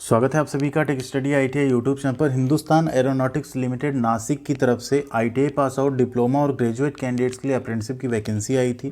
स्वागत है आप सभी का tech study ITI YouTube channel पर। हिंदुस्तान एरोनॉटिक्स लिमिटेड नासिक की तरफ से आईटीआई पास आउट डिप्लोमा और ग्रेजुएट कैंडिडेट्स के लिए अप्रेंटिसशिप की वैकेंसी आई थी,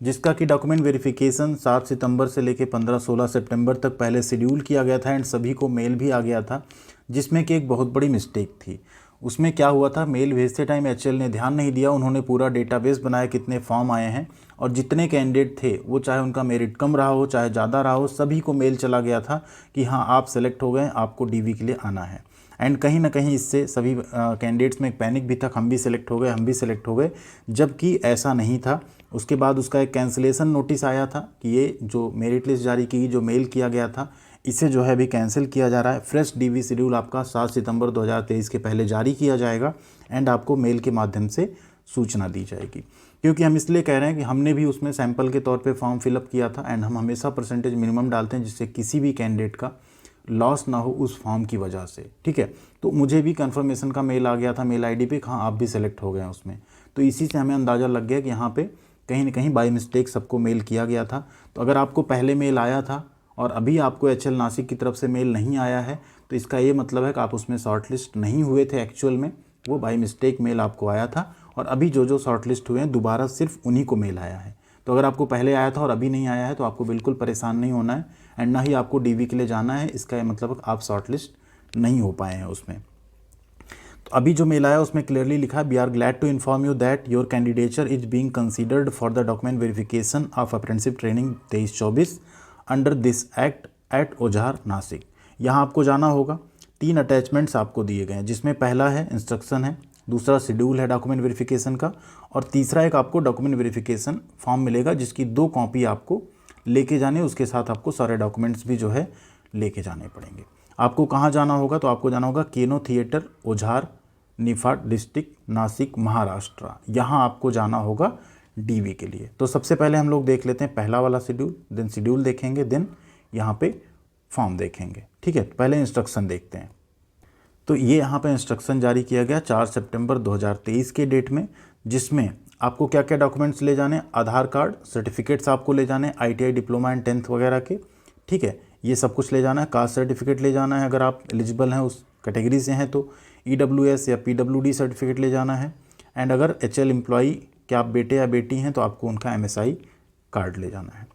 जिसका कि डॉक्यूमेंट वेरिफिकेशन 7 सितंबर से लेकर 15-16 सितंबर तक पहले शेड्यूल किया गया था एंड सभी को मेल भी आ गया था, जिसमें कि एक बहुत बड़ी मिस्टेक थी। उसमें क्या हुआ था, मेल भेजते टाइम एचएल ने ध्यान नहीं दिया। उन्होंने पूरा डेटाबेस बनाया कितने फॉर्म आए हैं और जितने कैंडिडेट थे वो चाहे उनका मेरिट कम रहा हो चाहे ज़्यादा रहा हो, सभी को मेल चला गया था कि हाँ आप सेलेक्ट हो गए, आपको डीवी के लिए आना है। एंड कहीं ना कहीं इससे सभी कैंडिडेट्स में एक पैनिक भी था, हम भी सेलेक्ट हो गए, हम भी सेलेक्ट हो गए, जबकि ऐसा नहीं था। उसके बाद उसका एक कैंसिलेशन नोटिस आया था कि ये जो मेरिट लिस्ट जारी की, जो मेल किया गया था, इसे जो है अभी कैंसिल किया जा रहा है। फ्रेश डीवी शेड्यूल आपका 7 सितंबर 2023 के पहले जारी किया जाएगा एंड आपको मेल के माध्यम से सूचना दी जाएगी। क्योंकि हम इसलिए कह रहे हैं कि हमने भी उसमें सैंपल के तौर पे फॉर्म फिलअप किया था एंड हम हमेशा परसेंटेज मिनिमम डालते हैं जिससे किसी भी कैंडिडेट का लॉस ना हो उस फॉर्म की वजह से। ठीक है, तो मुझे भी कंफर्मेशन का मेल आ गया था मेल आईडी पे, हाँ आप भी सेलेक्ट हो गए हैं उसमें। तो इसी से हमें अंदाज़ा लग गया कि यहाँ पे कहीं ना कहीं बाय मिस्टेक सबको मेल किया गया था। तो अगर आपको पहले मेल आया था और अभी आपको एचएल नासिक की तरफ से मेल नहीं आया है, तो इसका ये मतलब है कि आप उसमें शॉर्ट लिस्ट नहीं हुए थे एक्चुअल में, वो बाय मिस्टेक मेल आपको आया था। और अभी जो जो शॉर्ट लिस्ट हुए हैं दोबारा सिर्फ उन्हीं को मेल आया है। तो अगर आपको पहले आया था और अभी नहीं आया है तो आपको बिल्कुल परेशान नहीं होना है एंड ना ही आपको डीवी के लिए जाना है। इसका ये मतलब आप शॉर्ट लिस्ट नहीं हो पाए हैं उसमें। तो अभी जो मेल आया उसमें क्लियरली लिखा है, we are glad to inform you that your candidature is being considered for the document verification of apprenticeship training 23-24 under this act at Ojhar Nashik. यहाँ आपको जाना होगा। 3 अटैचमेंट्स आपको दिए गए हैं, जिसमें पहला है इंस्ट्रक्शन है, दूसरा शेड्यूल है डॉक्यूमेंट वेरिफिकेशन का, और तीसरा एक आपको डॉक्यूमेंट वेरिफिकेशन फॉर्म मिलेगा जिसकी 2 कॉपी आपको लेके जाने, उसके साथ आपको सारे डॉक्यूमेंट्स भी जो है लेके जाने पड़ेंगे। आपको कहाँ जाना होगा, तो आपको जाना होगा केनो थिएटर, ओझार, निफाड डिस्ट्रिक्ट, नासिक, महाराष्ट्र। यहाँ आपको जाना होगा डीवी के लिए। तो सबसे पहले हम लोग देख लेते हैं पहला वाला शेड्यूल, देन शेड्यूल देखेंगे, देन यहाँ पे फॉर्म देखेंगे। ठीक है, पहले इंस्ट्रक्शन देखते हैं। तो ये यहाँ पे इंस्ट्रक्शन जारी किया गया 4 सितंबर 2023 के डेट में, जिसमें आपको क्या क्या डॉक्यूमेंट्स ले जाने, आधार कार्ड, सर्टिफिकेट्स आपको ले जाने आईटीआई डिप्लोमा एंड 10th वगैरह के। ठीक है, ये सब कुछ ले जाना है। कास्ट सर्टिफिकेट ले जाना है अगर आप एलिजिबल हैं उस कैटेगरी से हैं तो, ईडब्ल्यूएस या पीडब्ल्यूडी सर्टिफिकेट ले जाना है। एंड अगर एचएल एम्प्लॉई के आप बेटे या बेटी हैं तो आपको उनका एमएसआई कार्ड ले जाना है।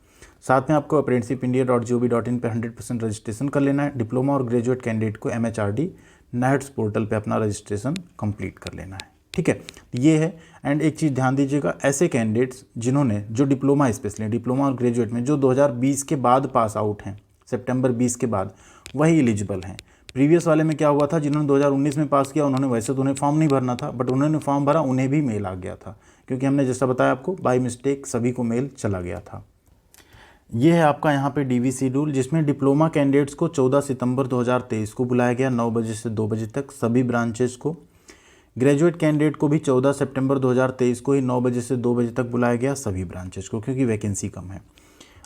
साथ में आपको apprenticeshipindia.gov.in पे 100% रजिस्ट्रेशन कर लेना है। डिप्लोमा और ग्रेजुएट कैंडिडेट को MHRD नेट्स पोर्टल पे अपना रजिस्ट्रेशन कंप्लीट कर लेना है। ठीक है, ये है। एंड एक चीज़ ध्यान दीजिएगा, ऐसे कैंडिडेट्स जिन्होंने जो डिप्लोमा, स्पेशली डिप्लोमा और ग्रेजुएट में जो 2020 के बाद पास आउट हैं, सितंबर 20 के बाद, वही एलिजिबल हैं। प्रीवियस वाले में क्या हुआ था, जिन्होंने 2019 में पास किया उन्होंने, वैसे तो उन्हें फॉर्म नहीं भरना था, बट उन्होंने फॉर्म भरा, उन्हें भी मेल आ गया था, क्योंकि हमने जैसा बताया आपको बाय मिस्टेक सभी को मेल चला गया था। ये है आपका यहाँ पे डीवी शेड्यूल, जिसमें डिप्लोमा कैंडिडेट्स को 14 सितंबर 2023 को बुलाया गया 9 बजे से 2 बजे तक सभी ब्रांचेस को। ग्रेजुएट कैंडिडेट को भी 14 सितंबर 2023 को ही 9 बजे से 2 बजे तक बुलाया गया सभी ब्रांचेस को, क्योंकि वैकेंसी कम है।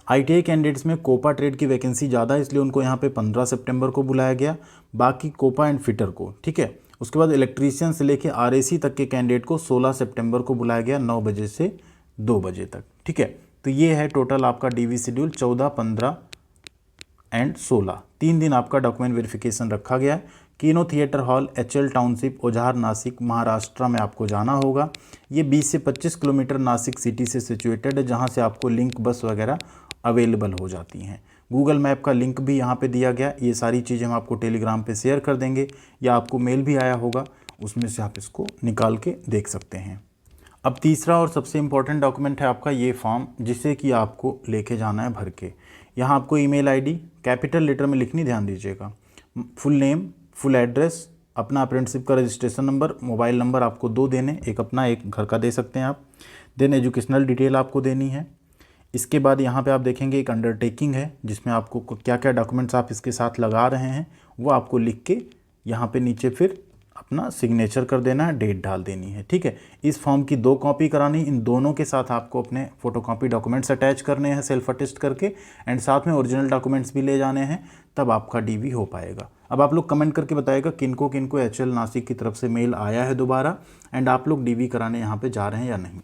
आईटीआई कैंडिडेट्स में कोपा ट्रेड की वैकेंसी ज़्यादा है, इसलिए उनको यहाँ पे 15 सितंबर को बुलाया गया, बाकी कोपा एंड फिटर को। ठीक है, उसके बाद इलेक्ट्रीशियन से लेके आरएसी तक के कैंडिडेट को 16 सितंबर को बुलाया गया 9 बजे से 2 बजे तक। ठीक है, तो ये है टोटल आपका डीवी शेड्यूल 14, 15 एंड 16, 3 दिन आपका डॉक्यूमेंट वेरिफिकेशन रखा गया है। Kino theatre hall, HL township, Ojhar, Nashik, Maharashtra में आपको जाना होगा। ये 20 से 25 किलोमीटर नासिक सिटी से सिचुएटेड है, जहाँ से आपको लिंक बस वगैरह अवेलेबल हो जाती हैं। गूगल मैप का लिंक भी यहाँ पे दिया गया। ये सारी चीज़ें हम आपको टेलीग्राम पे शेयर कर देंगे, या आपको मेल भी आया होगा, उसमें से आप इसको निकाल के देख सकते हैं। अब तीसरा और सबसे इम्पॉर्टेंट डॉक्यूमेंट है आपका ये फॉर्म, जिसे कि आपको लेके जाना है भर के। यहाँ आपको ईमेल आईडी कैपिटल लेटर में लिखनी, ध्यान दीजिएगा, फुल नेम, फुल एड्रेस, अपना अप्रेंटिसशिप का रजिस्ट्रेशन नंबर, मोबाइल नंबर आपको 2 देने, एक अपना एक घर का दे सकते हैं आप। देन एजुकेशनल डिटेल आपको देनी है। इसके बाद यहाँ पे आप देखेंगे एक अंडरटेकिंग है, जिसमें आपको क्या क्या डॉक्यूमेंट्स आप इसके साथ लगा रहे हैं वो आपको लिख के यहाँ पे नीचे फिर अपना सिग्नेचर कर देना है, डेट डाल देनी है। ठीक है, इस फॉर्म की 2 कॉपी करानी, इन दोनों के साथ आपको अपने फोटोकॉपी डॉक्यूमेंट्स अटैच करने हैं सेल्फ अटेस्ट करके, एंड साथ में ओरिजिनल डॉक्यूमेंट्स भी ले जाने हैं, तब आपका डीवी हो पाएगा। अब आप लोग कमेंट करके बताइएगा किनको किनको एचएल नासिक की तरफ से मेल आया है दोबारा, एंड आप लोग डीवी कराने यहाँ पर जा रहे हैं या नहीं।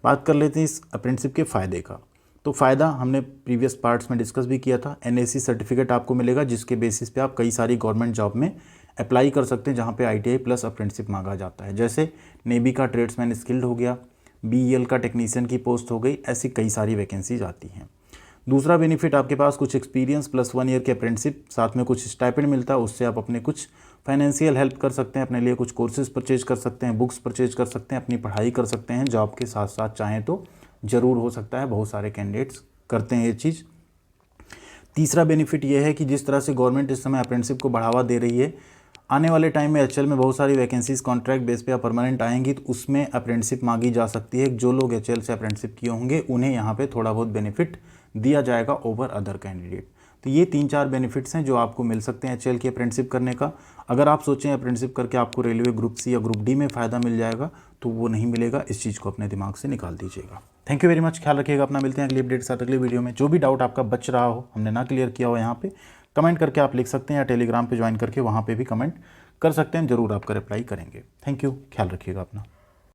बात कर लेते हैं इस अप्रेंटिसशिप के फ़ायदे का। तो फ़ायदा हमने प्रीवियस पार्ट्स में डिस्कस भी किया था। NAC सर्टिफिकेट आपको मिलेगा जिसके बेसिस पे आप कई सारी गवर्नमेंट जॉब में अप्लाई कर सकते हैं जहाँ पे ITI प्लस अप्रेंटिसशिप मांगा जाता है। जैसे नेवी का ट्रेड्समैन स्किल्ड हो गया, BEL का टेक्नीशियन की पोस्ट हो गई, ऐसी कई सारी वैकेंसीज आती हैं। दूसरा बेनिफिट आपके पास कुछ एक्सपीरियंस प्लस 1 ईयर की अप्रेंटिसशिप, साथ में कुछ स्टाइपेंड मिलता है, उससे आप अपने कुछ फाइनेंशियल हेल्प कर सकते हैं, अपने लिए कुछ कोर्सेज परचेज कर सकते हैं, बुक्स परचेज कर सकते हैं, अपनी पढ़ाई कर सकते हैं जॉब के साथ साथ चाहें तो। ज़रूर हो सकता है, बहुत सारे कैंडिडेट्स करते हैं ये चीज़। तीसरा बेनिफिट ये है कि जिस तरह से गवर्नमेंट इस समय अप्रेंटिसशिप को बढ़ावा दे रही है, आने वाले टाइम में HL में बहुत सारी वैकेंसीज कॉन्ट्रैक्ट बेस पे या परमानेंट आएंगी तो उसमें अप्रेंटिसशिप मांगी जा सकती है। जो लोग HL से अप्रेंटिसशिप किए होंगे उन्हें यहाँ पे थोड़ा बहुत बेनिफिट दिया जाएगा ओवर अदर कैंडिडेट। तो ये 3-4 बेनिफिट्स हैं जो आपको मिल सकते हैं HL की अप्रेंटिसशिप करने का। अगर आप सोचें अप्रेंटिसशिप करके आपको रेलवे ग्रुप C या ग्रुप D में फ़ायदा मिल जाएगा तो वो नहीं मिलेगा, इस चीज़ को अपने दिमाग से निकाल दीजिएगा। थैंक यू वेरी मच, ख्याल रखिएगा अपना। मिलते हैं अगली अपडेट के साथ अगली वीडियो में। जो भी डाउट आपका बच रहा हो, हमने ना क्लियर किया हो, यहाँ पे कमेंट करके आप लिख सकते हैं या टेलीग्राम पे ज्वाइन करके वहाँ पे भी कमेंट कर सकते हैं, ज़रूर आपका रिप्लाई करेंगे। थैंक यू, ख्याल रखिएगा अपना।